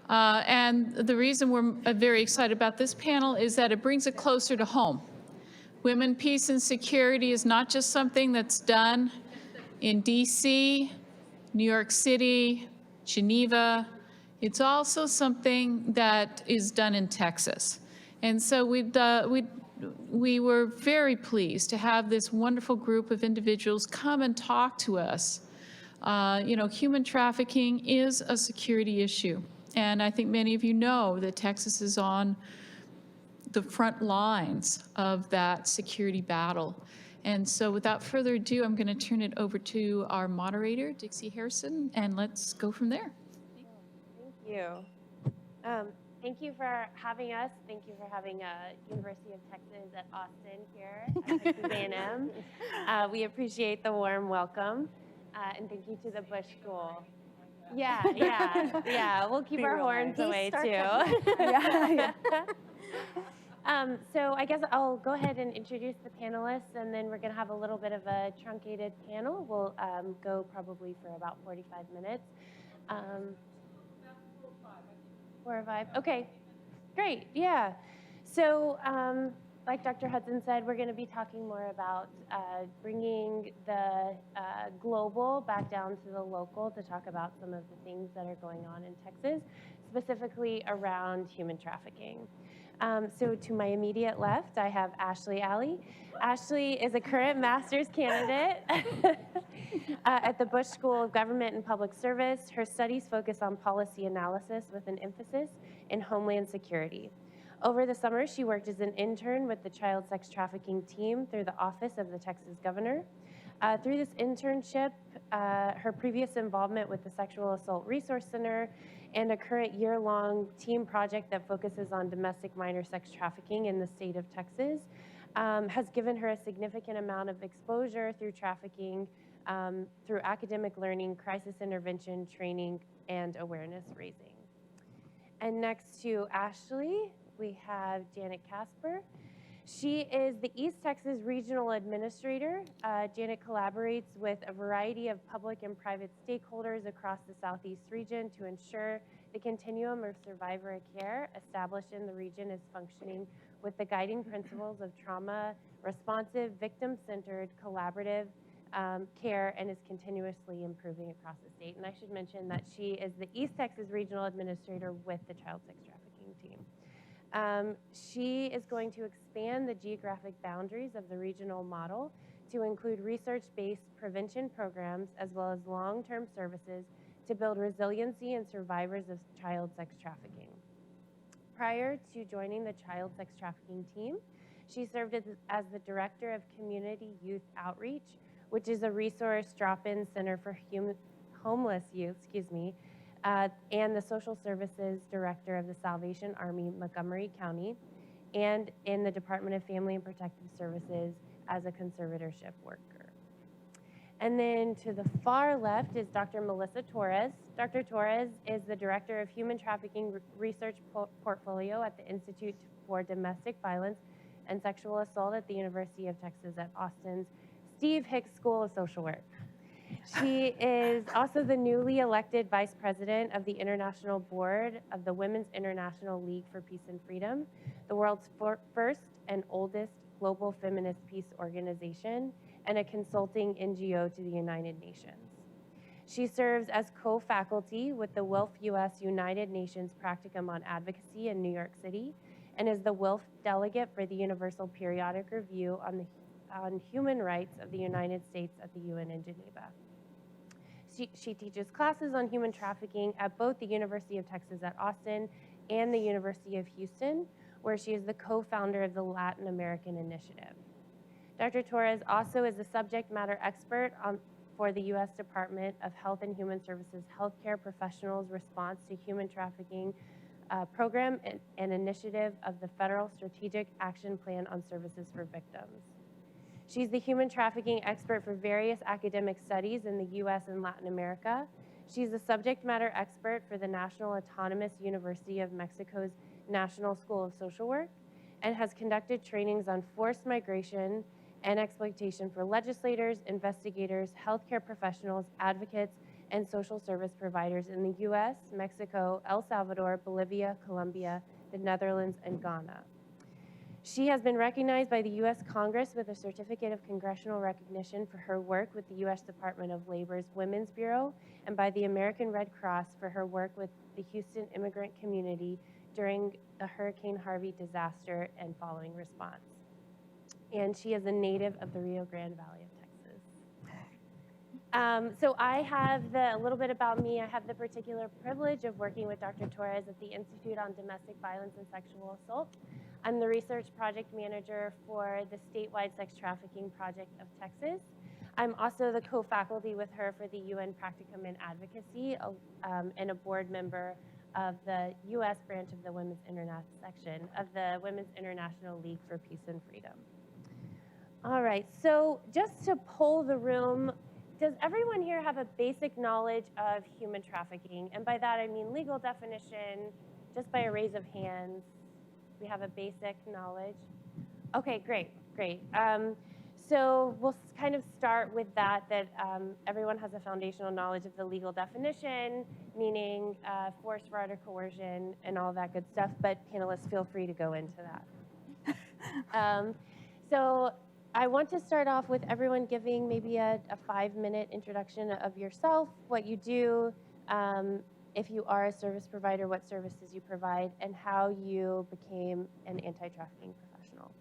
And the reason we're very excited about this panel is that it brings it closer to home. Women, peace, and security is not just something that's done in DC, New York City, Geneva. It's also something that is done in Texas. And so we were very pleased to have this wonderful group of individuals come and talk to us. Human trafficking is a security issue. And I think many of you know that Texas is on the front lines of that security battle. And so without further ado, I'm going to turn it over to our moderator, Dixie Hairston, and let's go from there. Thank you. Thank you for having us. Thank you for having University of Texas at Austin here at Texas A&M. We appreciate the warm welcome. And thank you to the Bush School. Yeah. We'll keep our horns away too. Yeah. So I guess I'll go ahead and introduce the panelists, and then we're going to have a little bit of a truncated panel. We'll go probably for about 45 minutes. 4 or 5. Okay, great. Yeah. So like Dr. Hudson said, we're going to be talking more about bringing the global back down to the local to talk about some of the things that are going on in Texas, specifically around human trafficking. So to my immediate left, I have Ashley Alley. Ashley is a current master's candidate at the Bush School of Government and Public Service. Her studies focus on policy analysis with an emphasis in homeland security. Over the summer, she worked as an intern with the Child Sex Trafficking Team through the Office of the Texas Governor. Through this internship, her previous involvement with the Sexual Assault Resource Center, and a current year-long team project that focuses on domestic minor sex trafficking in the state of Texas has given her a significant amount of exposure through trafficking, through academic learning, crisis intervention, training, and awareness raising. And next to Ashley, we have Janet Kasper. She is the East Texas Regional Administrator. Janet collaborates with a variety of public and private stakeholders across the Southeast region to ensure the continuum of survivor care established in the region is functioning with the guiding principles of trauma-responsive, victim-centered, collaborative care, and is continuously improving across the state. And I should mention that she is the East Texas Regional Administrator with the Child Sex Trafficking Team. She is going to expand the geographic boundaries of the regional model to include research-based prevention programs as well as long-term services to build resiliency in survivors of child sex trafficking. Prior to joining the Child Sex Trafficking Team, she served as the Director of Community Youth Outreach, which is a resource drop-in center for homeless youth, and the Social Services Director of the Salvation Army, Montgomery County, and in the Department of Family and Protective Services as a conservatorship worker. And then to the far left is Dr. Melissa Torres. Dr. Torres is the Director of Human Trafficking Research Portfolio at the Institute for Domestic Violence and Sexual Assault at the University of Texas at Austin's Steve Hicks School of Social Work. She is also the newly elected Vice President of the International Board of the Women's International League for Peace and Freedom, the world's first and oldest global feminist peace organization, and a consulting NGO to the United Nations. She serves as co-faculty with the WILF US United Nations Practicum on Advocacy in New York City, and is the WILF delegate for the Universal Periodic Review on Human Rights of the United States at the UN in Geneva. She teaches classes on human trafficking at both the University of Texas at Austin and the University of Houston, where she is the co-founder of the Latin American Initiative. Dr. Torres also is a subject matter expert for the U.S. Department of Health and Human Services Healthcare Professionals' Response to Human Trafficking Program and initiative of the Federal Strategic Action Plan on Services for Victims. She's the human trafficking expert for various academic studies in the U.S. and Latin America. She's the subject matter expert for the National Autonomous University of Mexico's National School of Social Work and has conducted trainings on forced migration and exploitation for legislators, investigators, healthcare professionals, advocates, and social service providers in the US, Mexico, El Salvador, Bolivia, Colombia, the Netherlands, and Ghana. She has been recognized by the US Congress with a Certificate of Congressional Recognition for her work with the US Department of Labor's Women's Bureau and by the American Red Cross for her work with the Houston immigrant community during the Hurricane Harvey disaster and following response. And she is a native of the Rio Grande Valley of Texas. So I have a little bit about me. I have the particular privilege of working with Dr. Torres at the Institute on Domestic Violence and Sexual Assault. I'm the research project manager for the statewide sex trafficking project of Texas. I'm also the co-faculty with her for the UN Practicum in Advocacy and a board member of the US branch of the Women's International section of the Women's International League for Peace and Freedom. All right, so just to poll the room, does everyone here have a basic knowledge of human trafficking? And by that I mean legal definition, just by a raise of hands. We have a basic knowledge. Okay, great. So we'll kind of start with that everyone has a foundational knowledge of the legal definition, meaning force, fraud, or coercion, and all that good stuff, but panelists, feel free to go into that. So I want to start off with everyone giving maybe a 5-minute introduction of yourself, what you do, if you are a service provider, what services you provide, and how you became an anti-trafficking professional.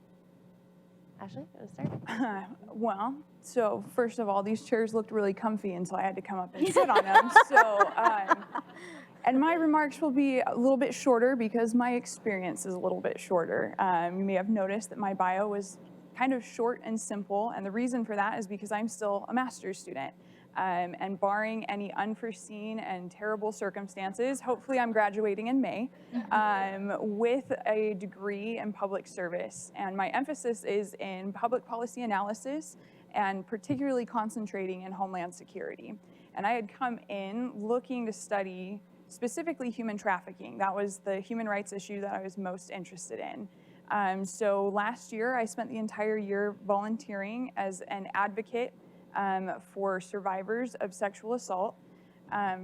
Ashley, you want to start? Well, so first of all, these chairs looked really comfy until I had to come up and sit on them. And my remarks will be a little bit shorter because my experience is a little bit shorter. You may have noticed that my bio was kind of short and simple, and the reason for that is because I'm still a master's student. And barring any unforeseen and terrible circumstances, hopefully I'm graduating in May with a degree in public service. And my emphasis is in public policy analysis and particularly concentrating in homeland security. And I had come in looking to study specifically human trafficking. That was the human rights issue that I was most interested in. So last year, I spent the entire year volunteering as an advocate for survivors of sexual assault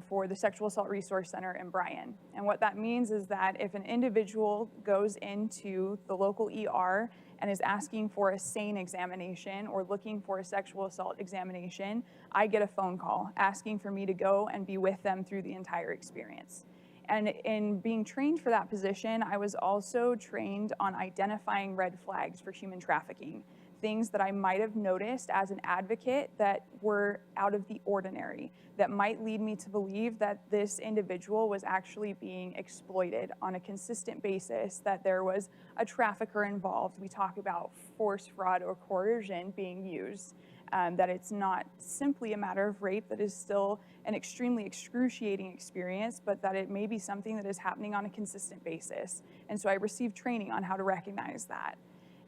for the Sexual Assault Resource Center in Bryan. And what that means is that if an individual goes into the local ER and is asking for a SANE examination or looking for a sexual assault examination, I get a phone call asking for me to go and be with them through the entire experience. And in being trained for that position, I was also trained on identifying red flags for human trafficking. Things that I might have noticed as an advocate that were out of the ordinary, that might lead me to believe that this individual was actually being exploited on a consistent basis, that there was a trafficker involved. We talk about force, fraud, or coercion being used, that it's not simply a matter of rape that is still an extremely excruciating experience, but that it may be something that is happening on a consistent basis. And so I received training on how to recognize that.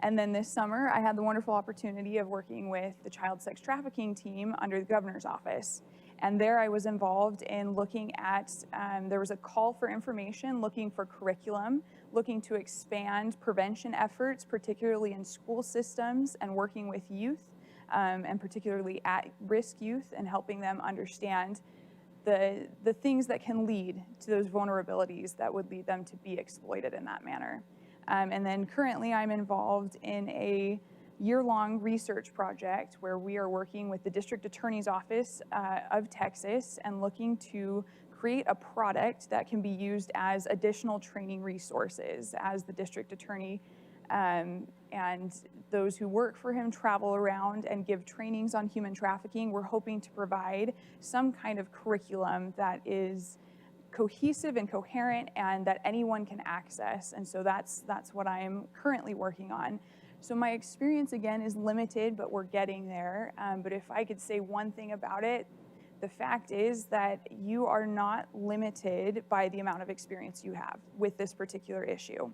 And then this summer, I had the wonderful opportunity of working with the Child Sex Trafficking Team under the governor's office. And there I was involved in looking at, there was a call for information, looking for curriculum, looking to expand prevention efforts, particularly in school systems and working with youth, and particularly at-risk youth, and helping them understand the things that can lead to those vulnerabilities that would lead them to be exploited in that manner. And then currently I'm involved in a year-long research project where we are working with the District Attorney's Office of Texas and looking to create a product that can be used as additional training resources as the District Attorney and those who work for him travel around and give trainings on human trafficking. We're hoping to provide some kind of curriculum that is cohesive and coherent and that anyone can access. And so that's what I'm currently working on. So my experience, again, is limited, but we're getting there. But if I could say one thing about it, the fact is that you are not limited by the amount of experience you have with this particular issue.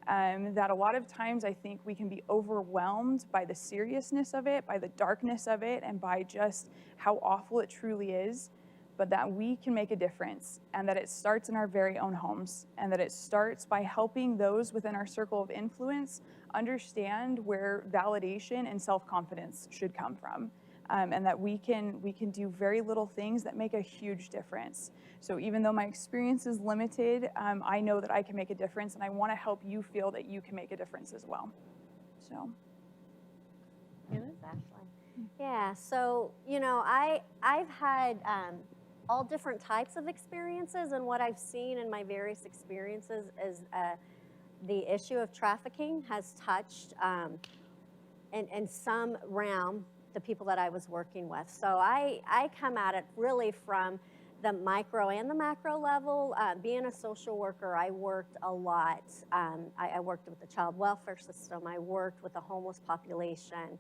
That a lot of times I think we can be overwhelmed by the seriousness of it, by the darkness of it, and by just how awful it truly is, but that we can make a difference, and that it starts in our very own homes, and that it starts by helping those within our circle of influence understand where validation and self-confidence should come from. and that we can do very little things that make a huge difference. So even though my experience is limited, I know that I can make a difference, and I want to help you feel that you can make a difference as well. So. Yeah, so, you know, I've had all different types of experiences, and what I've seen in my various experiences is the issue of trafficking has touched in some realm the people that I was working with. So I come at it really from the micro and the macro level. Being a social worker, I worked a lot. I worked with the child welfare system. I worked with the homeless population.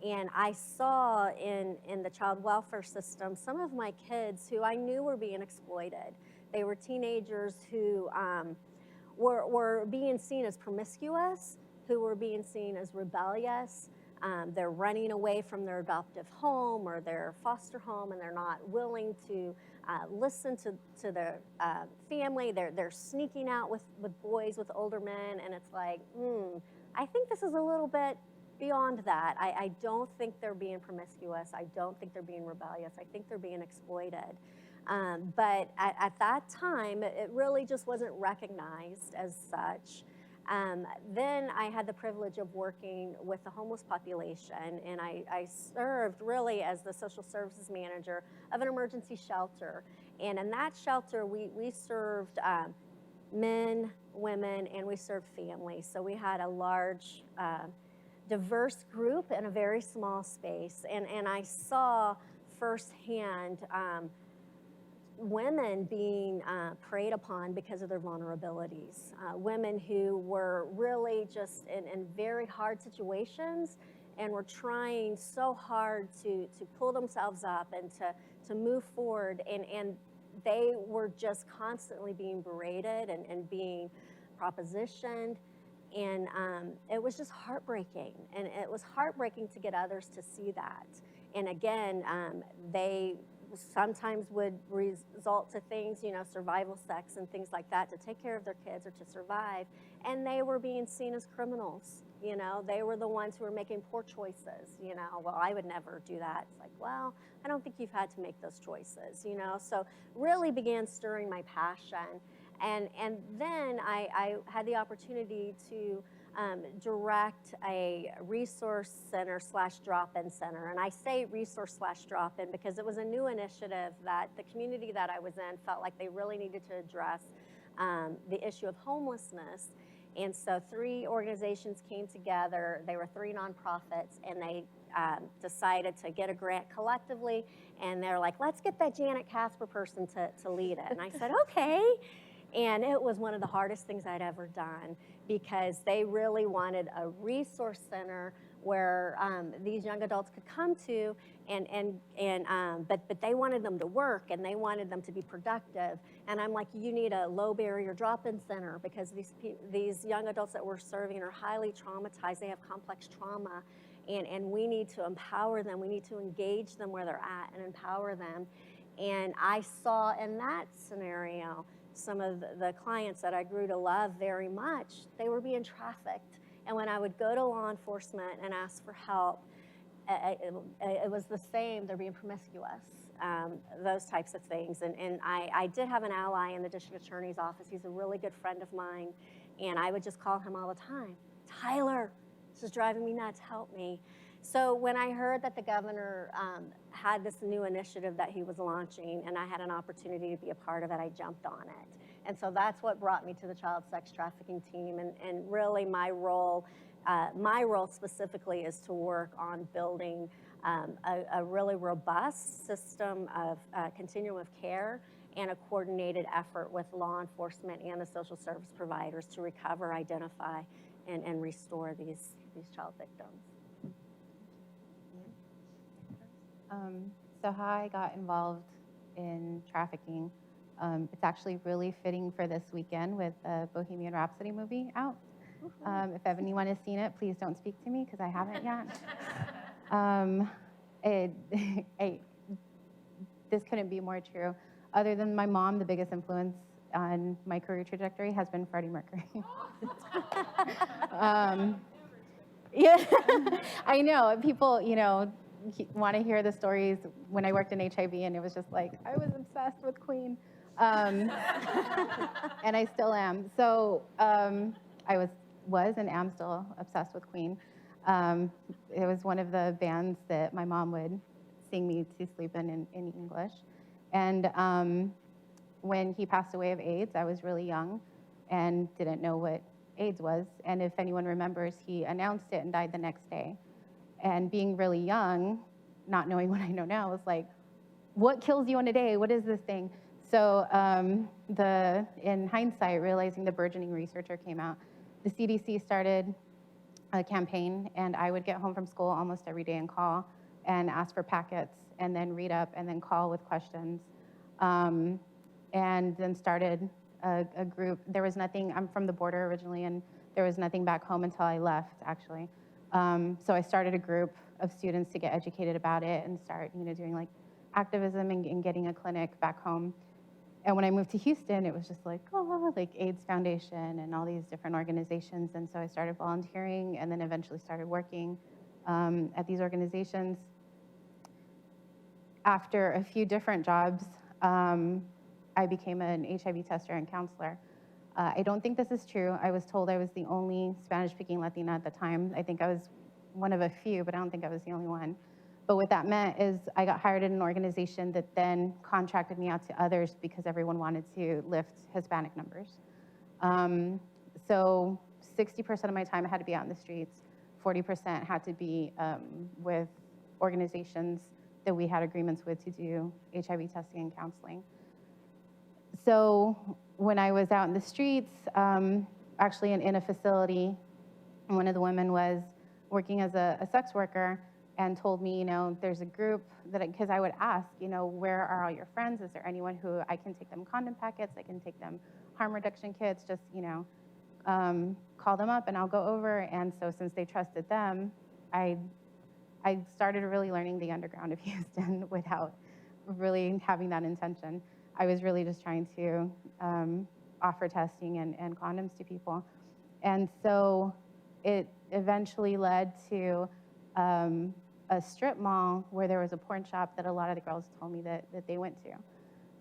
And I saw in the child welfare system some of my kids who I knew were being exploited. They were teenagers who were being seen as promiscuous, who were being seen as rebellious. They're running away from their adoptive home or their foster home, and they're not willing to listen to their family. They're sneaking out with boys, with older men, and it's like, I think this is a little bit beyond that. I don't think they're being promiscuous. I don't think they're being rebellious. I think they're being exploited. But at that time, it really just wasn't recognized as such. Then I had the privilege of working with the homeless population, and I served really as the social services manager of an emergency shelter. And in that shelter, we served men, women, and we served families. So we had a large, diverse group in a very small space. And I saw firsthand women being preyed upon because of their vulnerabilities. Women who were really just in very hard situations and were trying so hard to pull themselves up and to move forward. And they were just constantly being berated and being propositioned. And it was just heartbreaking. And it was heartbreaking to get others to see that. And again, they sometimes would result to things, you know, survival sex and things like that to take care of their kids or to survive. And they were being seen as criminals. You know, they were the ones who were making poor choices. You know, well, I would never do that. It's like, well, I don't think you've had to make those choices, you know. So really began stirring my passion. And then I had the opportunity to direct a resource center / drop-in center. And I say resource / drop-in because it was a new initiative that the community that I was in felt like they really needed to address the issue of homelessness. And so 3 organizations came together. They were 3 nonprofits, and they decided to get a grant collectively. And they're like, let's get that Janet Kasper person to lead it. And I said, okay. And it was one of the hardest things I'd ever done because they really wanted a resource center where these young adults could come to, but they wanted them to work and they wanted them to be productive. And I'm like, you need a low barrier drop-in center because these young adults that we're serving are highly traumatized. They have complex trauma, and we need to empower them. We need to engage them where they're at and empower them. And I saw in that scenario some of the clients that I grew to love very much, they were being trafficked. And when I would go to law enforcement and ask for help, it was the same. They're being promiscuous, those types of things. And I did have an ally in the district attorney's office. He's a really good friend of mine. And I would just call him all the time. Tyler, this is driving me nuts. Help me. So when I heard that the governor had this new initiative that he was launching and I had an opportunity to be a part of it, I jumped on it. And so that's what brought me to the Child Sex Trafficking Team. And really my role specifically is to work on building a really robust system of continuum of care and a coordinated effort with law enforcement and the social service providers to recover, identify, and restore these child victims. So how I got involved in trafficking, it's actually really fitting for this weekend with the Bohemian Rhapsody movie out. If anyone has seen it, please don't speak to me because I haven't yet. This couldn't be more true. Other than my mom, the biggest influence on my career trajectory has been Freddie Mercury. Yeah, I know. People, you know, want to hear the stories when I worked in HIV, and it was just like, I was obsessed with Queen. And I still am. So I was and am still obsessed with Queen. It was one of the bands that my mom would sing me to sleep in English. And when he passed away of AIDS, I was really young and didn't know what AIDS was. And if anyone remembers, he announced it and died the next day. And being really young, not knowing what I know now, was like, what kills you in a day? What is this thing? So in hindsight, realizing the burgeoning researcher came out, the CDC started a campaign, and I would get home from school almost every day and call and ask for packets, and then read up, and then call with questions. And then started a group. There was nothing, I'm from the border originally, and there was nothing back home until I left, actually. So I started a group of students to get educated about it and start, doing like activism and getting a clinic back home. And when I moved to Houston, it was just like, like AIDS Foundation and all these different organizations. And so I started volunteering and then eventually started working at these organizations. After a few different jobs, I became an HIV tester and counselor. I don't think this is true. I was told I was the only Spanish-speaking Latina at the time. I think I was one of a few, but I don't think I was the only one. But what that meant is I got hired in an organization that then contracted me out to others because everyone wanted to lift Hispanic numbers. So 60% of my time I had to be out in the streets, 40% had to be with organizations that we had agreements with to do HIV testing and counseling. So when I was out in the streets, actually in a facility, one of the women was working as a sex worker and told me, there's a group that, because I would ask, where are all your friends? Is there anyone who I can take them condom packets? I can take them harm reduction kits, just, call them up and I'll go over. And so since they trusted them, I started really learning the underground of Houston without really having that intention. I was really just trying to offer testing and condoms to people. And so it eventually led to a strip mall where there was a porn shop that a lot of the girls told me that they went to.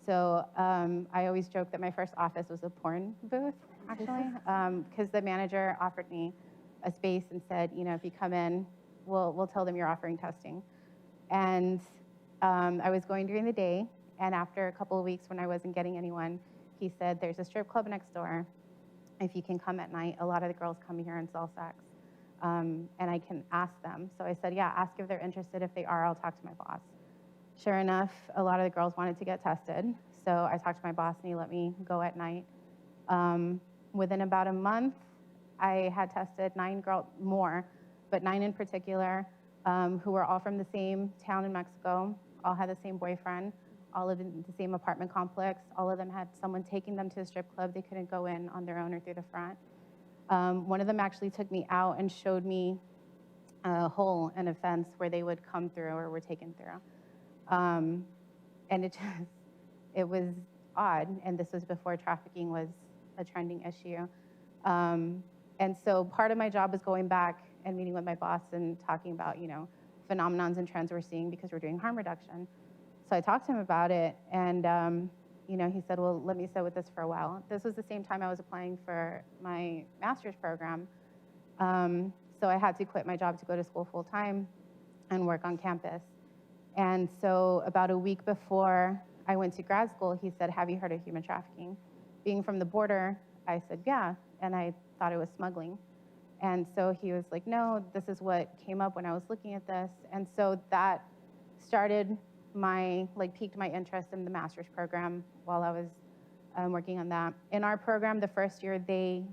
So I always joke that my first office was a porn booth, actually, because the manager offered me a space and said, if you come in, we'll tell them you're offering testing. And I was going during the day, and after a couple of weeks when I wasn't getting anyone, he said, there's a strip club next door. If you can come at night, a lot of the girls come here and sell sex. And I can ask them. So I said, yeah, ask if they're interested. If they are, I'll talk to my boss. Sure enough, a lot of the girls wanted to get tested. So I talked to my boss and he let me go at night. Within about a month, I had tested 9 girls, more, but 9 in particular, who were all from the same town in Mexico, all had the same boyfriend, all lived in the same apartment complex. All of them had someone taking them to a strip club. They couldn't go in on their own or through the front. One of them actually took me out and showed me a hole in a fence where they would come through or were taken through. And it was odd, and this was before trafficking was a trending issue. And so part of my job was going back and meeting with my boss and talking about, phenomenons and trends we're seeing because we're doing harm reduction. So I talked to him about it, and he said, well, let me sit with this for a while. This was the same time I was applying for my master's program. So I had to quit my job to go to school full time and work on campus. And so about a week before I went to grad school, he said, have you heard of human trafficking? Being from the border, I said, yeah, and I thought it was smuggling. And so he was like, no, this is what came up when I was looking at this. And so that started piqued my interest in the master's program while I was working on that. In our program, the first year, they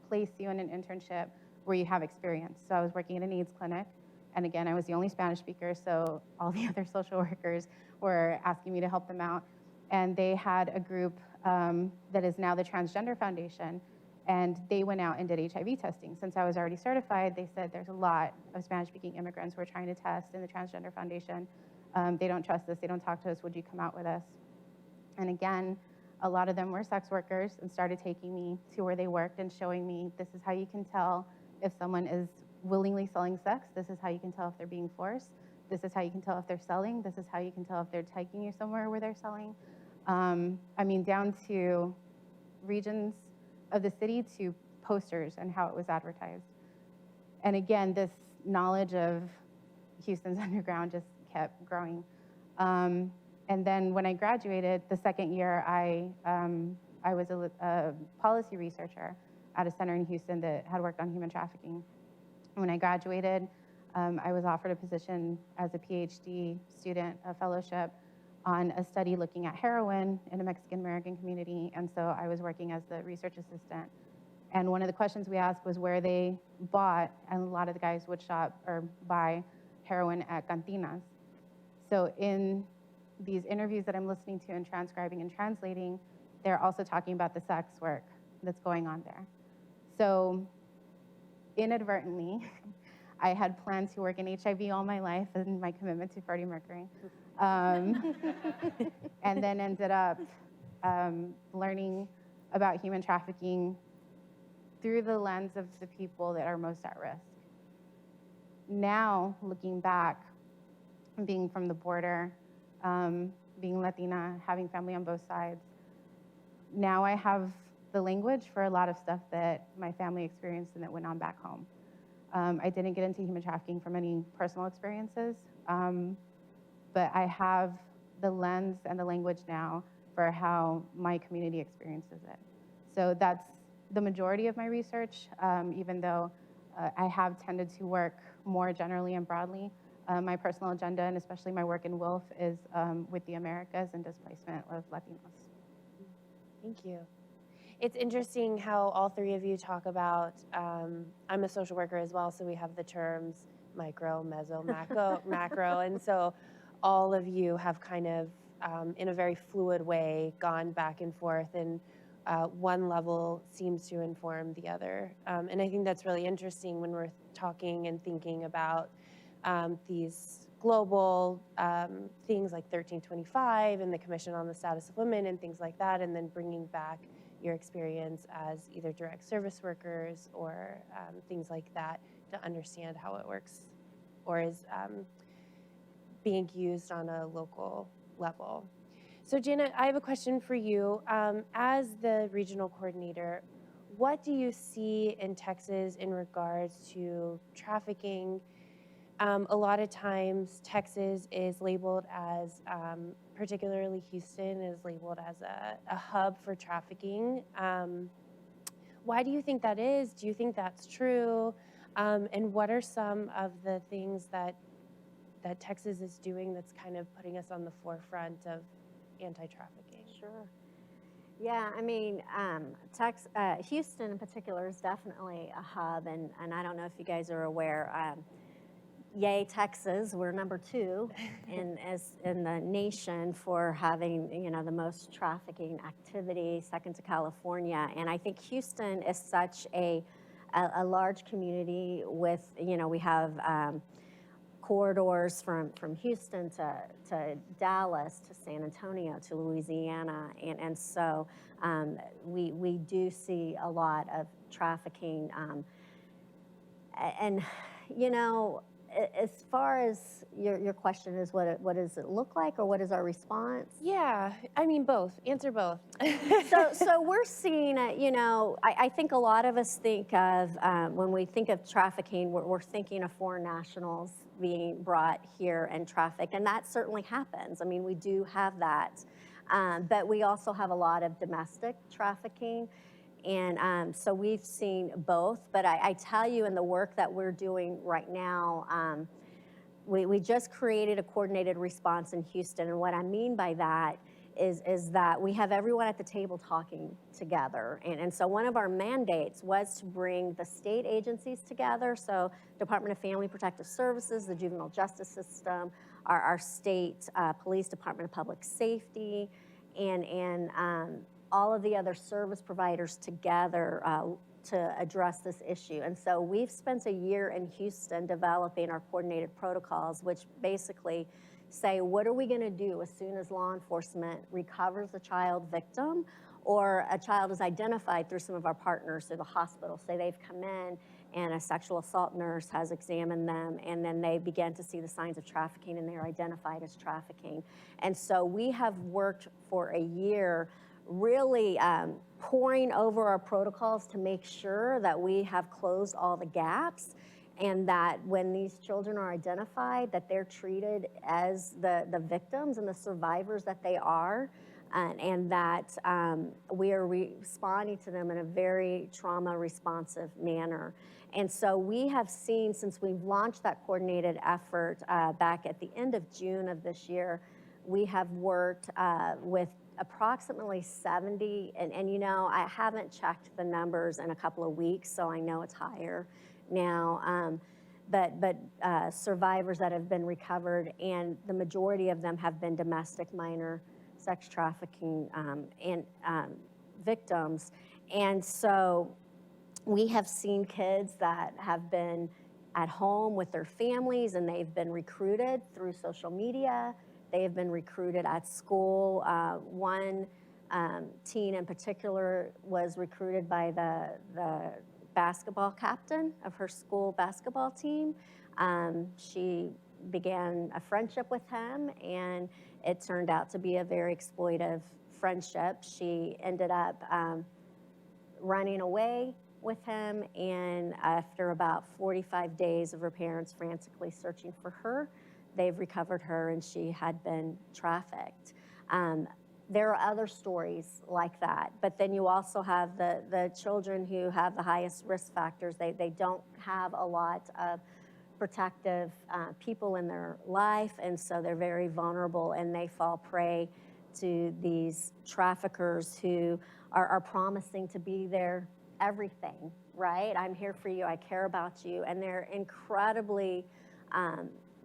place you in an internship where you have experience. So I was working at an AIDS clinic, and again, I was the only Spanish speaker, so all the other social workers were asking me to help them out. And they had a group that is now the Transgender Foundation, and they went out and did HIV testing. Since I was already certified, they said there's a lot of Spanish-speaking immigrants who are trying to test in the Transgender Foundation. They don't trust us, they don't talk to us, would you come out with us? And again, a lot of them were sex workers and started taking me to where they worked and showing me, this is how you can tell if someone is willingly selling sex, this is how you can tell if they're being forced, this is how you can tell if they're selling. This is how you can tell if they're taking you somewhere where they're selling. I mean, down to regions of the city to posters and how it was advertised. And again, this knowledge of Houston's underground just kept growing. And then when I graduated, the second year, I was a policy researcher at a center in Houston that had worked on human trafficking. When I graduated, I was offered a position as a PhD student, a fellowship, on a study looking at heroin in a Mexican-American community. And so I was working as the research assistant. And one of the questions we asked was where they bought, and a lot of the guys would shop or buy heroin at cantinas. So in these interviews that I'm listening to and transcribing and translating, they're also talking about the sex work that's going on there. So inadvertently, I had planned to work in HIV all my life and my commitment to Freddie Mercury. And then ended up learning about human trafficking through the lens of the people that are most at risk. Now, looking back, being from the border, being Latina, having family on both sides, now I have the language for a lot of stuff that my family experienced and that went on back home. I didn't get into human trafficking from any personal experiences, but I have the lens and the language now for how my community experiences it. So that's the majority of my research, even though I have tended to work more generally and broadly. My personal agenda, and especially my work in WILF, is with the Americas and displacement of Latinos. Thank you. It's interesting how all three of you talk about, I'm a social worker as well, so we have the terms micro, meso, macro, and so all of you have kind of, in a very fluid way, gone back and forth, and one level seems to inform the other. And I think that's really interesting when we're talking and thinking about these global things like 1325 and the Commission on the Status of Women and things like that, and then bringing back your experience as either direct service workers or things like that to understand how it works or is being used on a local level. So Janet, I have a question for you. As the regional coordinator, what do you see in Texas in regards to trafficking? A lot of times Texas is labeled as, particularly Houston is labeled as a hub for trafficking. Why do you think that is? Do you think that's true? And what are some of the things that Texas is doing that's kind of putting us on the forefront of anti-trafficking? Sure. Yeah, I mean, Houston in particular is definitely a hub, and I don't know if you guys are aware, yay, Texas, we're number 2 in the nation for having, the most trafficking activity, second to California. And I think Houston is such a large community with, we have corridors from Houston to Dallas, to San Antonio, to Louisiana. And so we do see a lot of trafficking. And, as far as your question is, what does it look like, or what is our response? Yeah, I mean both. Answer both. So we're seeing it. I think a lot of us think of when we think of trafficking, we're thinking of foreign nationals being brought here and trafficked, and that certainly happens. I mean, we do have that, but we also have a lot of domestic trafficking. And so we've seen both, but I tell you, in the work that we're doing right now, we just created a coordinated response in Houston. And what I mean by that is that we have everyone at the table talking together. And so one of our mandates was to bring the state agencies together. So Department of Family Protective Services, the juvenile justice system, our state police, Department of Public Safety, and all of the other service providers together to address this issue. And so we've spent a year in Houston developing our coordinated protocols, which basically say, what are we gonna do as soon as law enforcement recovers a child victim or a child is identified through some of our partners through the hospital. Say they've come in and a sexual assault nurse has examined them, and then they begin to see the signs of trafficking and they're identified as trafficking. And so we have worked for a year really poring over our protocols to make sure that we have closed all the gaps, and that when these children are identified, that they're treated as the victims and the survivors that they are, and that we are responding to them in a very trauma responsive manner. And so we have seen, since we've launched that coordinated effort back at the end of June of this year, we have worked with approximately 70, and you know, I haven't checked the numbers in a couple of weeks, so I know it's higher now, but survivors that have been recovered, and the majority of them have been domestic minor sex trafficking and victims. And so we have seen kids that have been at home with their families, and they've been recruited through social media. They have been recruited at school. One teen in particular was recruited by the basketball captain of her school basketball team. She began a friendship with him, and it turned out to be a very exploitive friendship. She ended up running away with him, and after about 45 days of her parents frantically searching for her, they've recovered her, and she had been trafficked. There are other stories like that, but then you also have the children who have the highest risk factors. They don't have a lot of protective people in their life, and so they're very vulnerable, and they fall prey to these traffickers who are promising to be their everything, right? I'm here for you, I care about you, and they're incredibly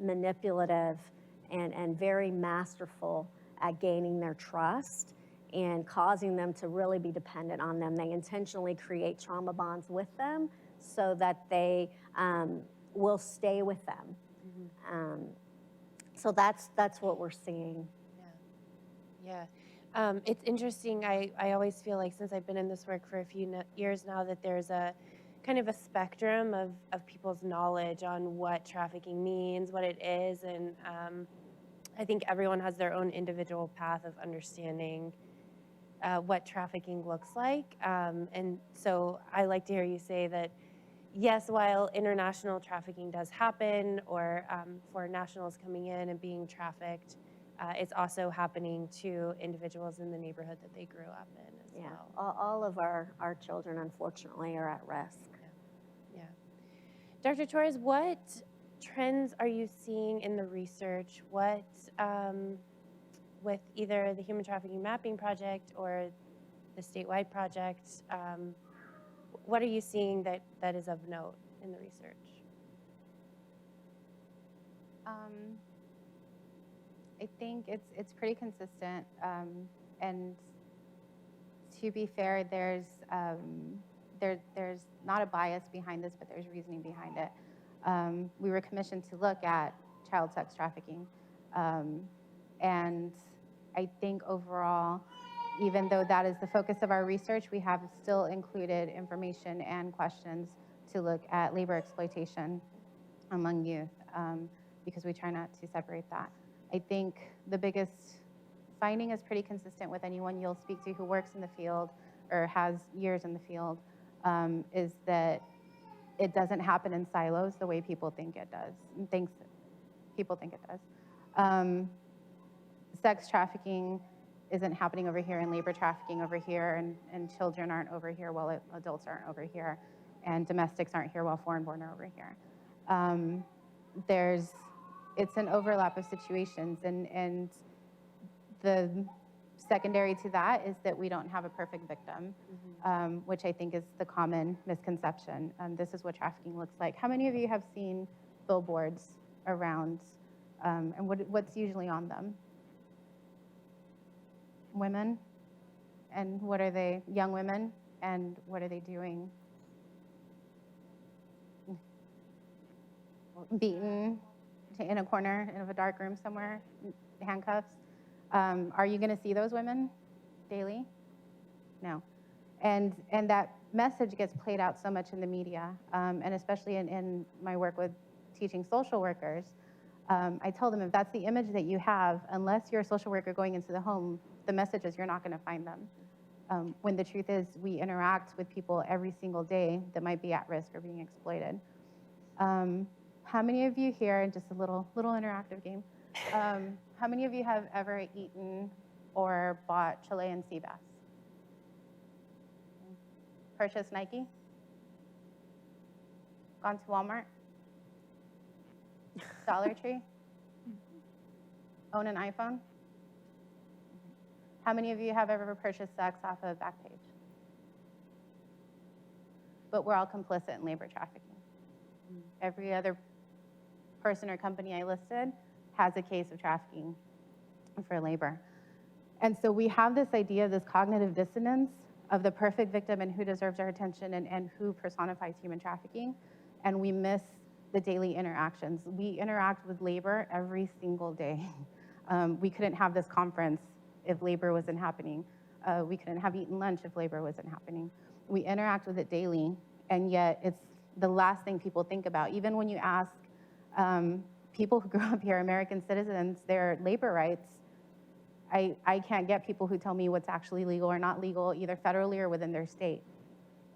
manipulative and very masterful at gaining their trust and causing them to really be dependent on them. They intentionally create trauma bonds with them so that they will stay with them. Mm-hmm. So that's what we're seeing. Yeah. It's interesting. I always feel like, since I've been in this work for a few years now, that there's a kind of a spectrum of people's knowledge on what trafficking means, what it is, and I think everyone has their own individual path of understanding what trafficking looks like. And so I like to hear you say that, yes, while international trafficking does happen, or for nationals coming in and being trafficked, it's also happening to individuals in the neighborhood that they grew up in as well. All of our children, unfortunately, are at risk. Yeah. Dr. Torres, what trends are you seeing in the research? What, with either the Human Trafficking Mapping Project or the statewide project, what are you seeing that is of note in the research? I think it's pretty consistent, and to be fair, there's not a bias behind this, but there's reasoning behind it. We were commissioned to look at child sex trafficking, and I think overall, even though that is the focus of our research, we have still included information and questions to look at labor exploitation among youth, because we try not to separate that. I think the biggest finding is pretty consistent with anyone you'll speak to who works in the field or has years in the field, is that it doesn't happen in silos the way people think it does, people think it does. Sex trafficking isn't happening over here, and labor trafficking over here, and children aren't over here while adults aren't over here, and domestics aren't here while foreign-born are over here. It's an overlap of situations, and the secondary to that is that we don't have a perfect victim, which I think is the common misconception. This is what trafficking looks like. How many of you have seen billboards around, and what's usually on them? Women, and what are they? Young women, and what are they doing? Beaten in a corner of a dark room somewhere, handcuffs. Are you going to see those women daily? no. And that message gets played out so much in the media, and especially in my work with teaching social workers. I tell them, if that's the image that you have, unless you're a social worker going into the home, the message is you're not going to find them. When the truth is, we interact with people every single day that might be at risk or being exploited. How many of you here, and just a little interactive game, how many of you have ever eaten or bought Chilean sea bass? Purchased Nike? Gone to Walmart? Dollar Tree? Own an iPhone? How many of you have ever purchased sex off of Backpage? But we're all complicit in labor trafficking. Every other person or company I listed has a case of trafficking for labor. And so we have this idea, this cognitive dissonance of the perfect victim and who deserves our attention and who personifies human trafficking, and we miss the daily interactions. We interact with labor every single day. We couldn't have this conference if labor wasn't happening. We couldn't have eaten lunch if labor wasn't happening. We interact with it daily, and yet it's the last thing people think about. Even when you ask people who grew up here, American citizens, their labor rights, I can't get people who tell me what's actually legal or not legal, either federally or within their state.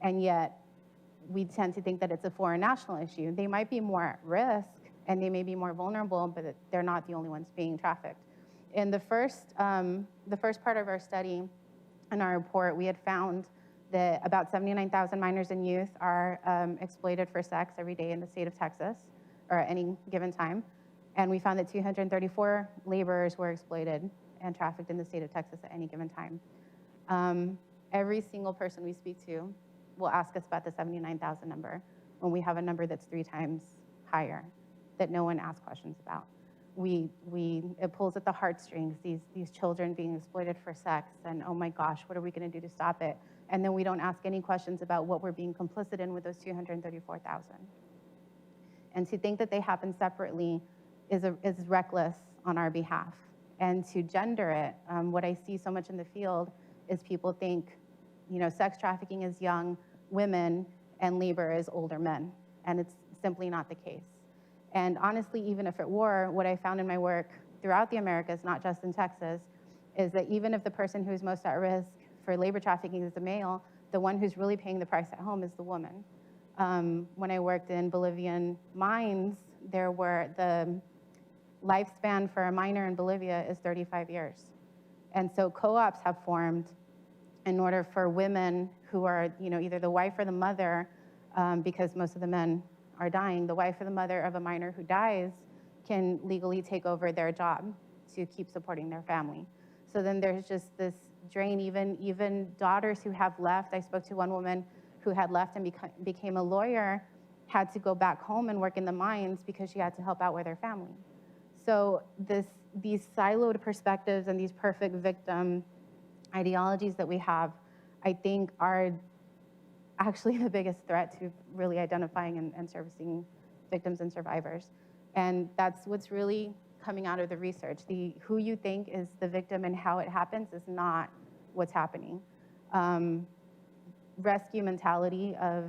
And yet, we tend to think that it's a foreign national issue. They might be more at risk, and they may be more vulnerable, but they're not the only ones being trafficked. In the first part of our study, in our report, we had found that about 79,000 minors and youth are exploited for sex every day in the state of Texas, or at any given time. And we found that 234 laborers were exploited and trafficked in the state of Texas at any given time. Every single person we speak to will ask us about the 79,000 number when we have a number that's 3 times higher that no one asks questions about. It pulls at the heartstrings, these children being exploited for sex, and oh my gosh, what are we gonna do to stop it? And then we don't ask any questions about what we're being complicit in with those 234,000. And to think that they happen separately is reckless on our behalf. And to gender it, what I see so much in the field is people think, sex trafficking is young women and labor is older men. And it's simply not the case. And honestly, even if it were, what I found in my work throughout the Americas, not just in Texas, is that even if the person who's most at risk for labor trafficking is the male, the one who's really paying the price at home is the woman. When I worked in Bolivian mines, the lifespan for a miner in Bolivia is 35 years. And so co-ops have formed in order for women who are, either the wife or the mother, because most of the men are dying, the wife or the mother of a miner who dies can legally take over their job to keep supporting their family. So then there's just this drain, even daughters who have left. I spoke to one woman who had left and became a lawyer, had to go back home and work in the mines because she had to help out with her family. So these siloed perspectives and these perfect victim ideologies that we have, I think, are actually the biggest threat to really identifying and servicing victims and survivors. And that's what's really coming out of the research. Who you think is the victim and how it happens is not what's happening. Rescue mentality of,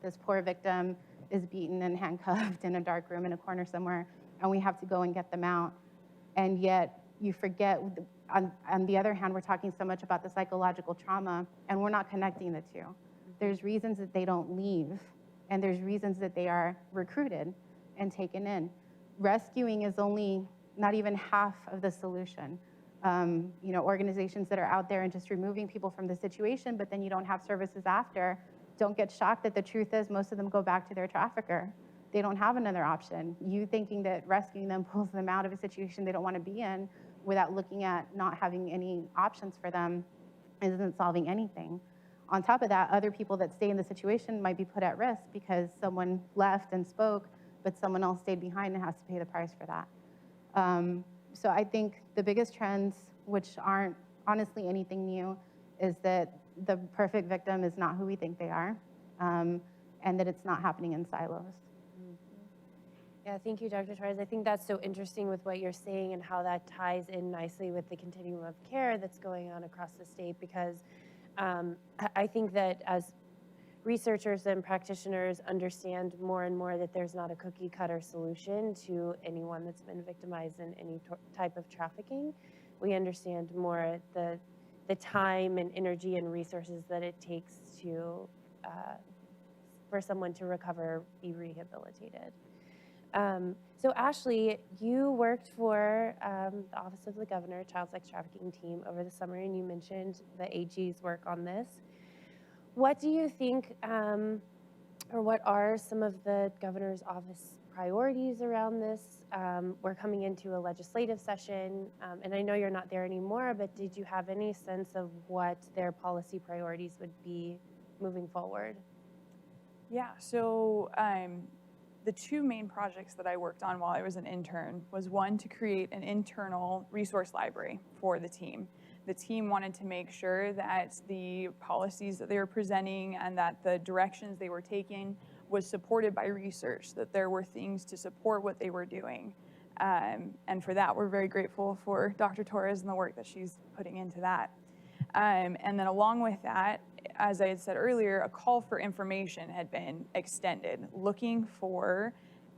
this poor victim is beaten and handcuffed in a dark room in a corner somewhere, and we have to go and get them out. And yet you forget, on the other hand, we're talking so much about the psychological trauma, and we're not connecting the two. There's reasons that they don't leave, and there's reasons that they are recruited and taken in. Rescuing is only not even half of the solution. Organizations that are out there and just removing people from the situation, but then you don't have services after, don't get shocked that the truth is most of them go back to their trafficker. They don't have another option. You thinking that rescuing them pulls them out of a situation they don't want to be in without looking at not having any options for them isn't solving anything. On top of that, other people that stay in the situation might be put at risk because someone left and spoke, but someone else stayed behind and has to pay the price for that. So I think the biggest trends, which aren't honestly anything new, is that the perfect victim is not who we think they are, and that it's not happening in silos. Yeah, thank you, Dr. Torres. I think that's so interesting with what you're saying and how that ties in nicely with the continuum of care that's going on across the state, because I think that as researchers and practitioners understand more and more that there's not a cookie cutter solution to anyone that's been victimized in any type of trafficking, we understand more the time and energy and resources that it takes to for someone to recover, be rehabilitated. So Ashley, you worked for the Office of the Governor, Child Sex Trafficking Team over the summer, and you mentioned the AG's work on this. What do you think, or what are some of the governor's office priorities around this? We're coming into a legislative session, and I know you're not there anymore, but did you have any sense of what their policy priorities would be moving forward? Yeah, so the two main projects that I worked on while I was an intern was one, to create an internal resource library for the team. The team wanted to make sure that the policies that they were presenting and that the directions they were taking was supported by research, that there were things to support what they were doing. And for that, we're very grateful for Dr. Torres and the work that she's putting into that. And then along with that, as I had said earlier, a call for information had been extended, looking for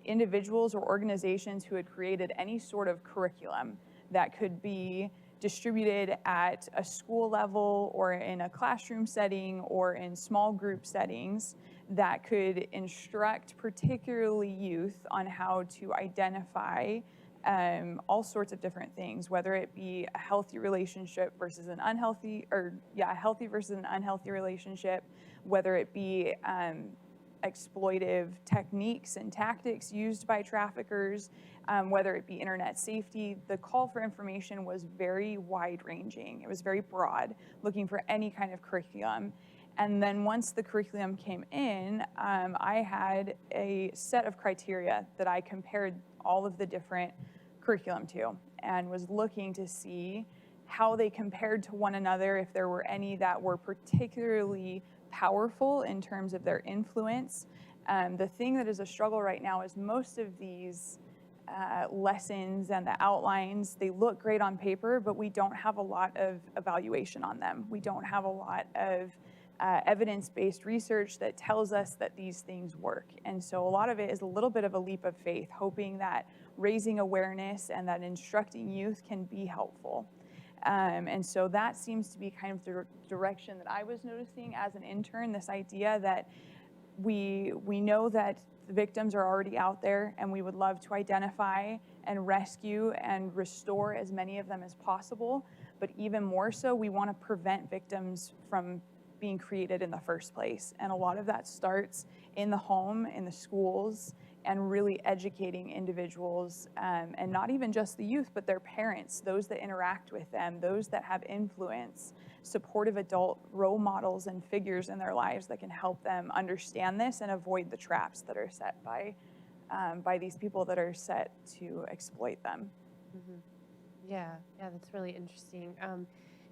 individuals or organizations who had created any sort of curriculum that could be distributed at a school level or in a classroom setting or in small group settings that could instruct particularly youth on how to identify all sorts of different things, whether it be a healthy relationship versus an unhealthy, or a healthy versus an unhealthy relationship, whether it be exploitive techniques and tactics used by traffickers, whether it be internet safety. The call for information was very wide-ranging. It was very broad, looking for any kind of curriculum. And then once the curriculum came in, I had a set of criteria that I compared all of the different curriculum to, and was looking to see how they compared to one another, if there were any that were particularly powerful in terms of their influence. The thing that is a struggle right now is most of these lessons and the outlines, they look great on paper, but we don't have a lot of evaluation on them. We don't have a lot of evidence-based research that tells us that these things work. And so a lot of it is a little bit of a leap of faith, hoping that raising awareness and that instructing youth can be helpful. And so that seems to be kind of the direction that I was noticing as an intern, this idea that we know that the victims are already out there, and we would love to identify and rescue and restore as many of them as possible. But even more so, we want to prevent victims from being created in the first place. And a lot of that starts in the home, in the schools, and really educating individuals, and not even just the youth, but their parents, those that interact with them, those that have influence, supportive adult role models and figures in their lives that can help them understand this and avoid the traps that are set by these people that are set to exploit them. Mm-hmm. Yeah, that's really interesting.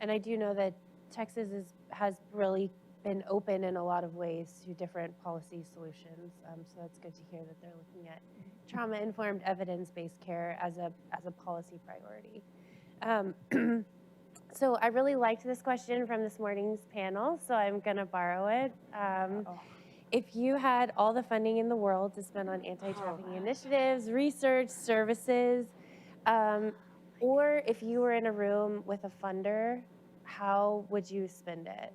And I do know that Texas has really been open in a lot of ways to different policy solutions. So it's good to hear that they're looking at trauma-informed, evidence-based care as a policy priority. So I really liked this question from this morning's panel, so I'm gonna borrow it. If you had all the funding in the world to spend on anti-trafficking initiatives, research, services, or if you were in a room with a funder, how would you spend it?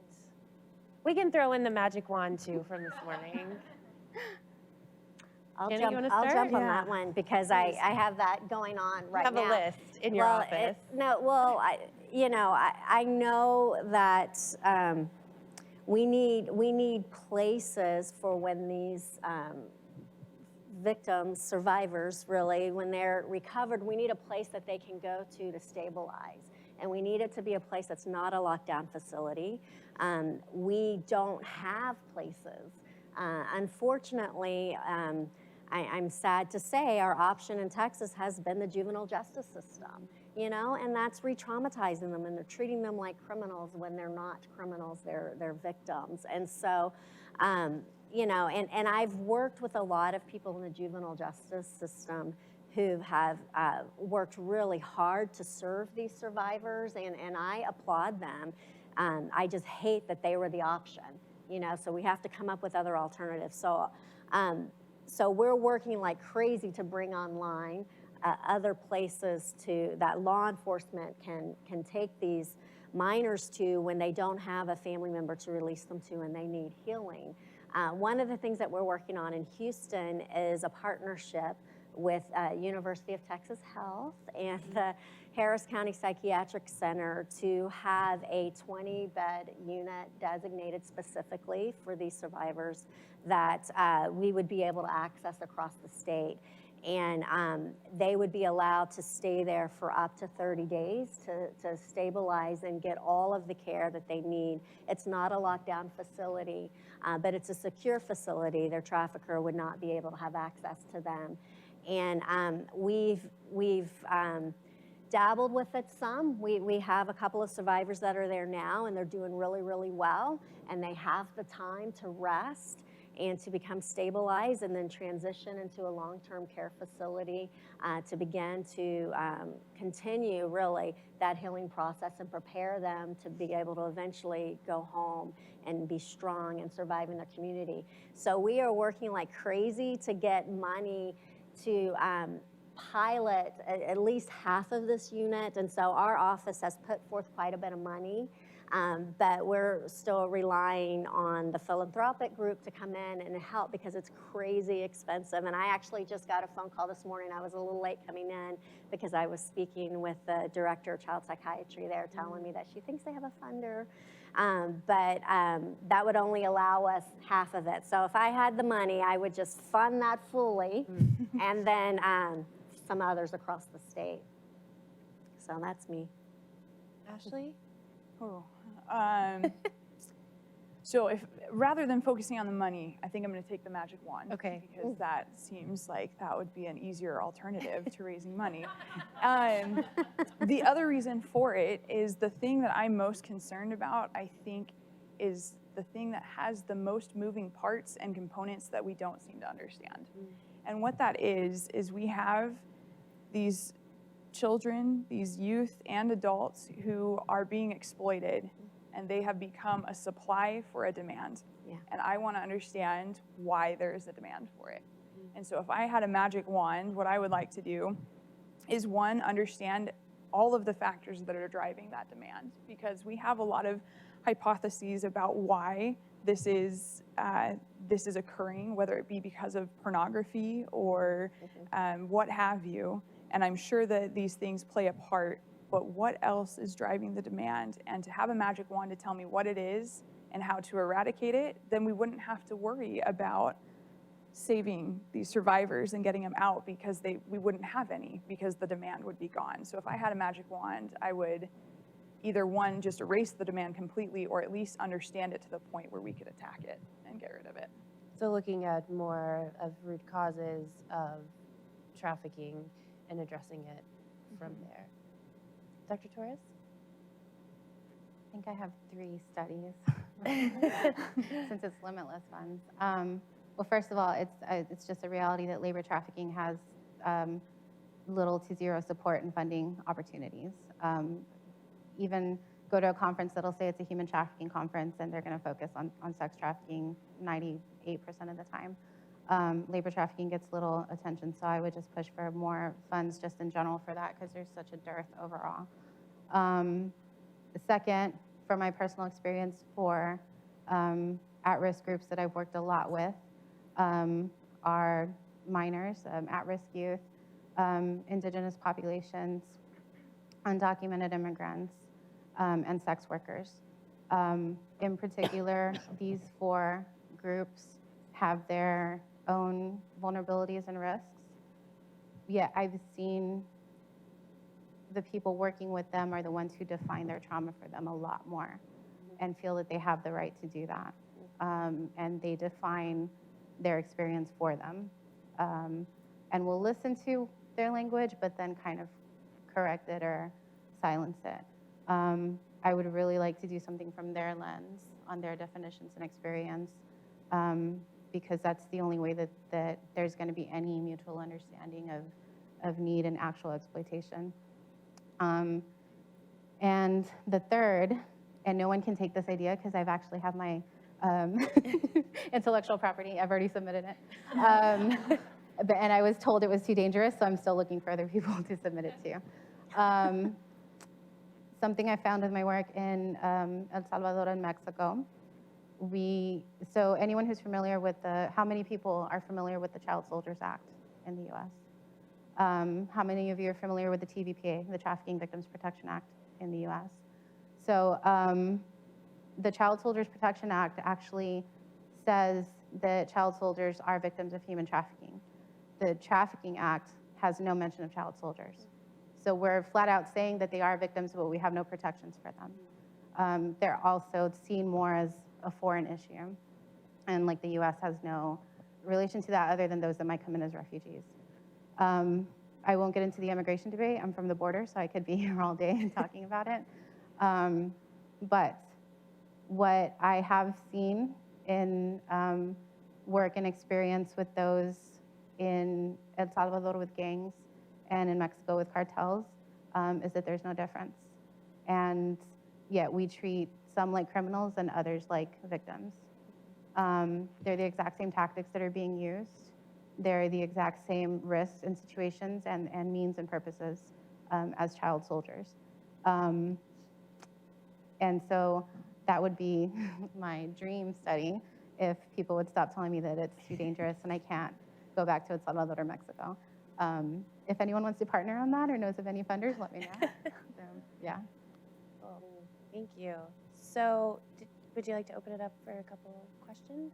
We can throw in the magic wand too from this morning. I'll Jenna, jump, you wanna I'll start? jump on that one because I have that going on right You have now. a list in your office. I know that we need places for when these victims, survivors really, when they're recovered, we need a place that they can go to stabilize. And we need it to be a place that's not a lockdown facility. We don't have places. Unfortunately, I'm sad to say our option in Texas has been the juvenile justice system, and that's re-traumatizing them, and they're treating them like criminals when they're not criminals, they're victims. And so, and I've worked with a lot of people in the juvenile justice system who have worked really hard to serve these survivors, and I applaud them. I just hate that they were the option, you know, so we have to come up with other alternatives. So we're working like crazy to bring online other places that law enforcement can take these minors to when they don't have a family member to release them to and they need healing. One of the things that we're working on in Houston is a partnership with University of Texas Health and the Harris County Psychiatric Center to have a 20-bed unit designated specifically for these survivors that we would be able to access across the state. And they would be allowed to stay there for up to 30 days to stabilize and get all of the care that they need. It's not a lockdown facility, but it's a secure facility. Their trafficker would not be able to have access to them. And we've dabbled with it some. We have a couple of survivors that are there now, and they're doing really, really well, and they have the time to rest and to become stabilized and then transition into a long-term care facility to begin to continue really that healing process and prepare them to be able to eventually go home and be strong and survive in their community. So we are working like crazy to get money to pilot at least half of this unit. And so our office has put forth quite a bit of money. But we're still relying on the philanthropic group to come in and help because it's crazy expensive. And I actually just got a phone call this morning. I was a little late coming in because I was speaking with the director of child psychiatry there telling me that she thinks they have a funder. But that would only allow us half of it. So if I had the money, I would just fund that fully and then some others across the state. So that's me. Ashley? Oh. So if rather than focusing on the money, I think I'm going to take the magic wand. Okay. Because that seems like that would be an easier alternative to raising money. The other reason for it is the thing that I'm most concerned about, I think, is the thing that has the most moving parts and components that we don't seem to understand. And what that is we have these children, these youth and adults who are being exploited, and they have become a supply for a demand. Yeah. And I want to understand why there is a demand for it. And so if I had a magic wand, what I would like to do is, one, understand all of the factors that are driving that demand, because we have a lot of hypotheses about why this is occurring, whether it be because of pornography or what have you. And I'm sure that these things play a part, but what else is driving the demand? And to have a magic wand to tell me what it is and how to eradicate it, then we wouldn't have to worry about saving these survivors and getting them out, because we wouldn't have any, because the demand would be gone. So if I had a magic wand, I would either, one, just erase the demand completely, or at least understand it to the point where we could attack it and get rid of it. So looking at more of root causes of trafficking and addressing it from there. Dr. Torres? I think I have 3 studies since it's limitless funds. Well, first of all, it's just a reality that labor trafficking has little to zero support and funding opportunities. Even go to a conference that'll say it's a human trafficking conference, and they're going to focus on sex trafficking 98% of the time. Labor trafficking gets little attention, so I would just push for more funds just in general for that, because there's such a dearth overall. The second, from my personal experience for at-risk groups that I've worked a lot with, are minors, at-risk youth, indigenous populations, undocumented immigrants, and sex workers. In particular, these 4 groups have their own vulnerabilities and risks. Yet I've seen the people working with them are the ones who define their trauma for them a lot more and feel that they have the right to do that. And they define their experience for them. And will listen to their language, but then kind of correct it or silence it. I would really like to do something from their lens on their definitions and experience, because that's the only way that there's going to be any mutual understanding of need and actual exploitation. And the third, and no one can take this idea because I've actually have my intellectual property. I've already submitted it. And I was told it was too dangerous, so I'm still looking for other people to submit it to. Something I found with my work in El Salvador and Mexico, so anyone who's familiar with how many people are familiar with the Child Soldiers Act in the US? How many of you are familiar with the TVPA, the Trafficking Victims Protection Act in the US? So the Child Soldiers Protection Act actually says that child soldiers are victims of human trafficking. The Trafficking Act has no mention of child soldiers. So we're flat out saying that they are victims, but we have no protections for them. They're also seen more as a foreign issue. And like the US has no relation to that other than those that might come in as refugees. I won't get into the immigration debate. I'm from the border, so I could be here all day talking about it. But what I have seen in work and experience with those in El Salvador with gangs and in Mexico with cartels is that there's no difference. And yet we treat some like criminals and others like victims. They're the exact same tactics that are being used. They're the exact same risks and situations and means and purposes as child soldiers. And so that would be my dream study if people would stop telling me that it's too dangerous and I can't go back to El Salvador or Mexico. If anyone wants to partner on that or knows of any funders, let me know. So, yeah. Cool. Thank you. So would you like to open it up for a couple of questions?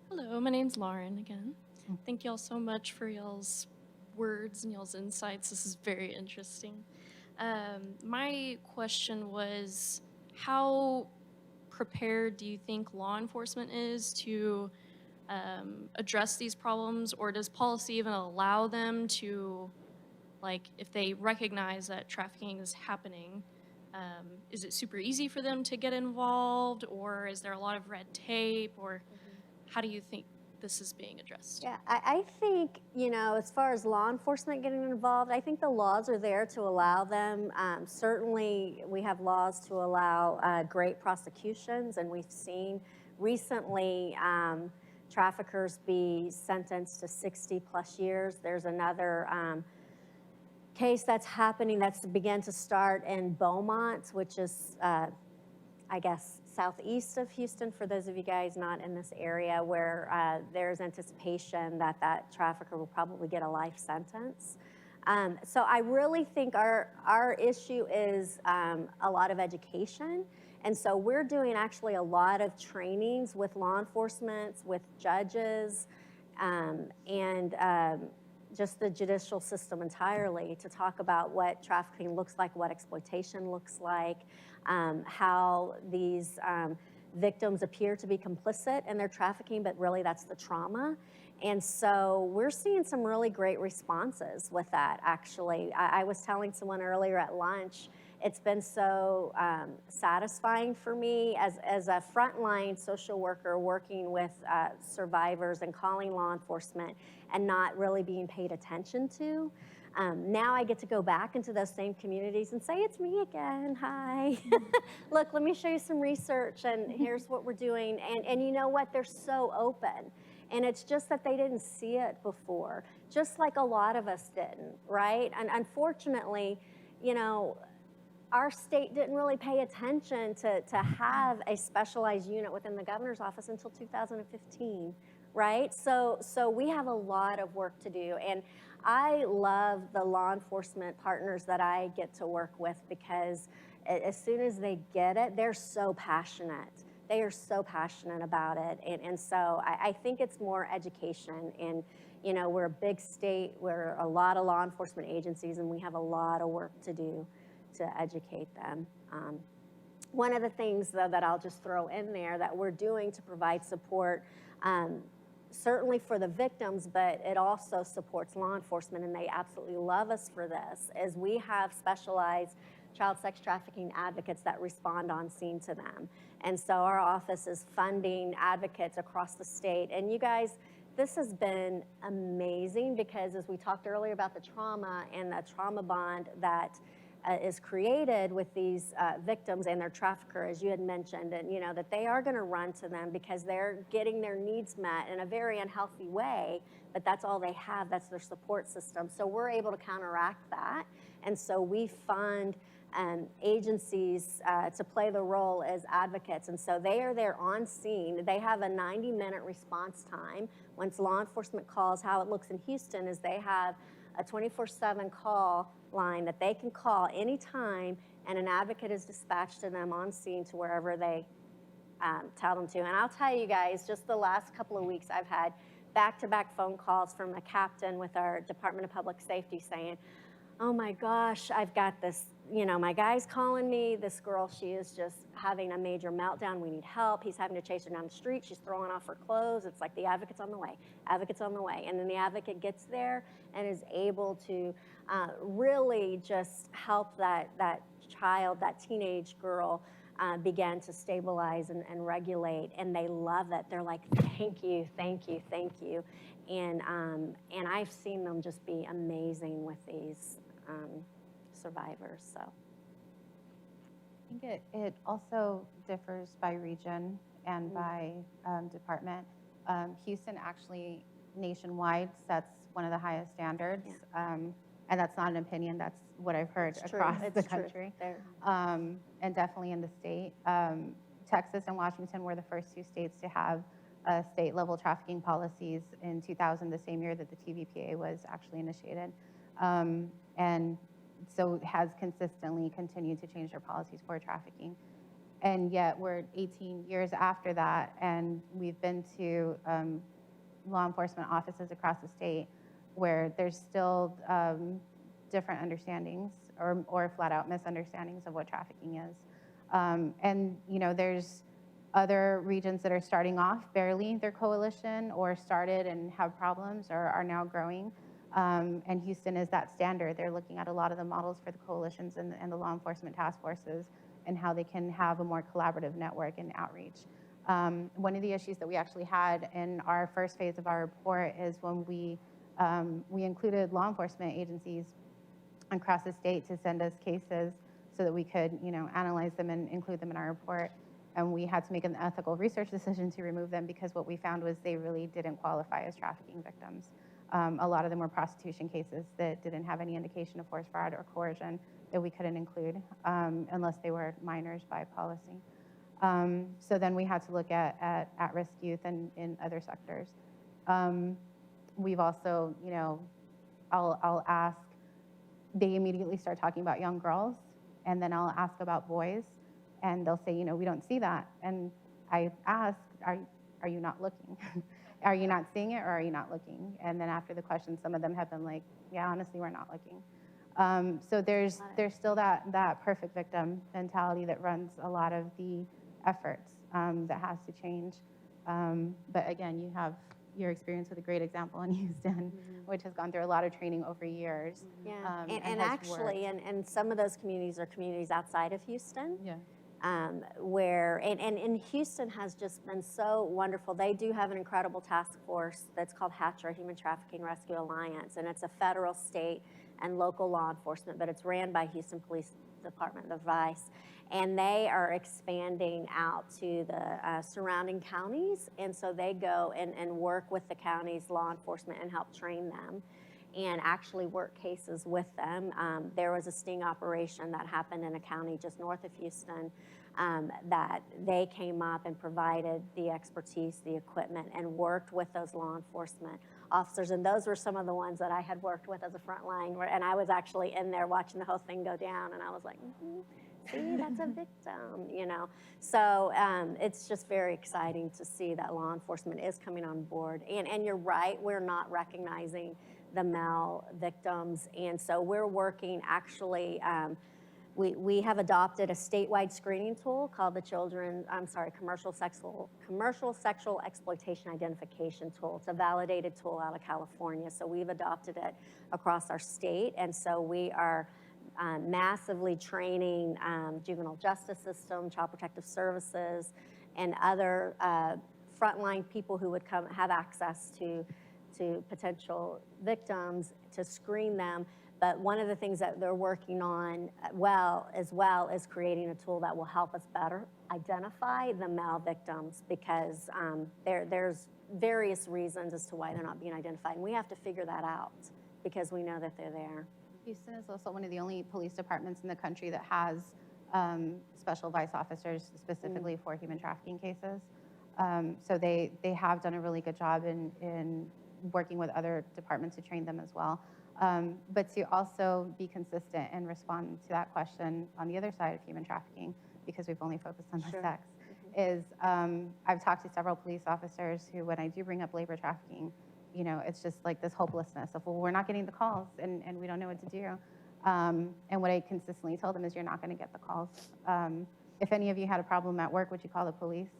Hello, my name's Lauren again. Thank y'all so much for y'all's words and y'all's insights. This is very interesting. My question was, how prepared do you think law enforcement is to address these problems, or does policy even allow them to, like, if they recognize that trafficking is happening, is it super easy for them to get involved, or is there a lot of red tape, or how do you think this is being addressed? Yeah, I think, as far as law enforcement getting involved, I think the laws are there to allow them. Certainly, we have laws to allow great prosecutions, and we've seen recently traffickers be sentenced to 60+ years. There's another case that's happening that's began to start in Beaumont, which is, I guess, southeast of Houston, for those of you guys not in this area, where there's anticipation that that trafficker will probably get a life sentence. So I really think our issue is a lot of education. And so we're doing actually a lot of trainings with law enforcement, with judges, and just the judicial system entirely to talk about what trafficking looks like, what exploitation looks like, how these victims appear to be complicit in their trafficking, but really that's the trauma. And so we're seeing some really great responses with that, actually. I was telling someone earlier at lunch, it's been so satisfying for me as a frontline social worker working with survivors and calling law enforcement and not really being paid attention to. Now I get to go back into those same communities and say, it's me again, hi. Look, let me show you some research and here's what we're doing. And you know what, they're so open. And it's just that they didn't see it before, just like a lot of us didn't, right? And unfortunately, our state didn't really pay attention to have a specialized unit within the governor's office until 2015, right? So we have a lot of work to do. And I love the law enforcement partners that I get to work with because as soon as they get it, they're so passionate. They are so passionate about it. And so I think it's more education. And, we're a big state, we're a lot of law enforcement agencies, and we have a lot of work to do to educate them. One of the things, though, that I'll just throw in there that we're doing to provide support, certainly for the victims, but it also supports law enforcement, and they absolutely love us for this, is we have specialized child sex trafficking advocates that respond on scene to them. And so our office is funding advocates across the state. And you guys, this has been amazing because as we talked earlier about the trauma and the trauma bond that is created with these victims and their trafficker, as you had mentioned, and you know that they are going to run to them because they're getting their needs met in a very unhealthy way, but that's all they have, that's their support system. So we're able to counteract that, and so we fund agencies to play the role as advocates, and so they are there on scene. They have a 90-minute response time. Once law enforcement calls, how it looks in Houston is they have a 24/7 call line that they can call anytime, and an advocate is dispatched to them on scene to wherever they tell them to. And I'll tell you guys, just the last couple of weeks, I've had back-to-back phone calls from a captain with our Department of Public Safety saying, oh my gosh, I've got this, you know, my guy's calling me, this girl, she is just having a major meltdown, we need help, he's having to chase her down the street, she's throwing off her clothes, it's like the advocate's on the way, advocate's on the way. And then the advocate gets there and is able to really just help that child, that teenage girl, begin to stabilize and regulate, and they love it. They're like, thank you, thank you, thank you. And I've seen them just be amazing with these survivors, so. I think it also differs by region and by department. Houston actually nationwide sets one of the highest standards, and that's not an opinion, that's what I've heard across the country, and definitely in the state. Texas and Washington were the first two states to have state-level trafficking policies in 2000, the same year that the TVPA was actually initiated. And so has consistently continued to change their policies for trafficking. And yet we're 18 years after that, and we've been to law enforcement offices across the state where there's still different understandings or flat out misunderstandings of what trafficking is. And you know, there's other regions that are starting off barely their coalition or started and have problems or are now growing. And Houston is that standard. They're looking at a lot of the models for the coalitions and the law enforcement task forces and how they can have a more collaborative network and outreach. One of the issues that we actually had in our first phase of our report is when we included law enforcement agencies across the state to send us cases so that we could, you know, analyze them and include them in our report. And we had to make an ethical research decision to remove them because what we found was they really didn't qualify as trafficking victims. A lot of them were prostitution cases that didn't have any indication of forced fraud or coercion that we couldn't include unless they were minors by policy. So then we had to look at at-risk youth and in other sectors. We've also, you know, I'll ask, they immediately start talking about young girls, and then I'll ask about boys, and they'll say, you know, we don't see that. And I ask, are you not looking? Are you not seeing it, or are you not looking? And then after the question, some of them have been like, yeah, honestly, we're not looking. So there's still that perfect victim mentality that runs a lot of the efforts that has to change. But again, you have your experience with a great example in Houston, which has gone through a lot of training over years. Yeah, and actually, and some of those communities are communities outside of Houston. Yeah. Where, and Houston has just been so wonderful. They do have an incredible task force that's called HATRA, Human Trafficking Rescue Alliance, and it's a federal, state, and local law enforcement, but it's ran by Houston Police Department, the VICE, and they are expanding out to the surrounding counties, and so they go and work with the county's law enforcement and help train them and actually work cases with them. There was a sting operation that happened in a county just north of Houston that they came up and provided the expertise, the equipment, and worked with those law enforcement officers. And those were some of the ones that I had worked with as a front line, and I was actually in there watching the whole thing go down, and I was like, see, that's a victim, you know. So it's just very exciting to see that law enforcement is coming on board. And you're right, we're not recognizing the male victims, and so we're working actually, we have adopted a statewide screening tool called the Commercial Sexual Exploitation Identification Tool. It's a validated tool out of California, so we've adopted it across our state, and so we are massively training juvenile justice system, child protective services, and other frontline people who would come have access to potential victims to screen them. But one of the things that they're working on as well is creating a tool that will help us better identify the male victims, because there's various reasons as to why they're not being identified. And we have to figure that out because we know that they're there. Houston is also one of the only police departments in the country that has special vice officers specifically for human trafficking cases. So they have done a really good job in working with other departments to train them as well. But to also be consistent and respond to that question on the other side of human trafficking, because we've only focused on the sex, is I've talked to several police officers who, when I do bring up labor trafficking, you know, it's just like this hopelessness of, well, we're not getting the calls and we don't know what to do. And what I consistently tell them is, you're not going to get the calls. If any of you had a problem at work, would you call the police?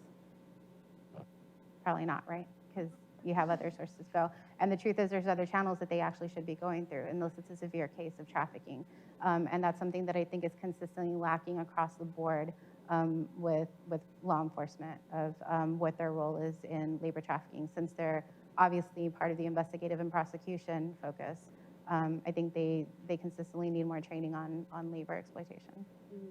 Probably not, right? Because you have other sources to go. And the truth is, there's other channels that they actually should be going through unless it's a severe case of trafficking. And that's something that I think is consistently lacking across the board with law enforcement of what their role is in labor trafficking. Since they're obviously part of the investigative and prosecution focus, I think they consistently need more training on labor exploitation. Mm-hmm.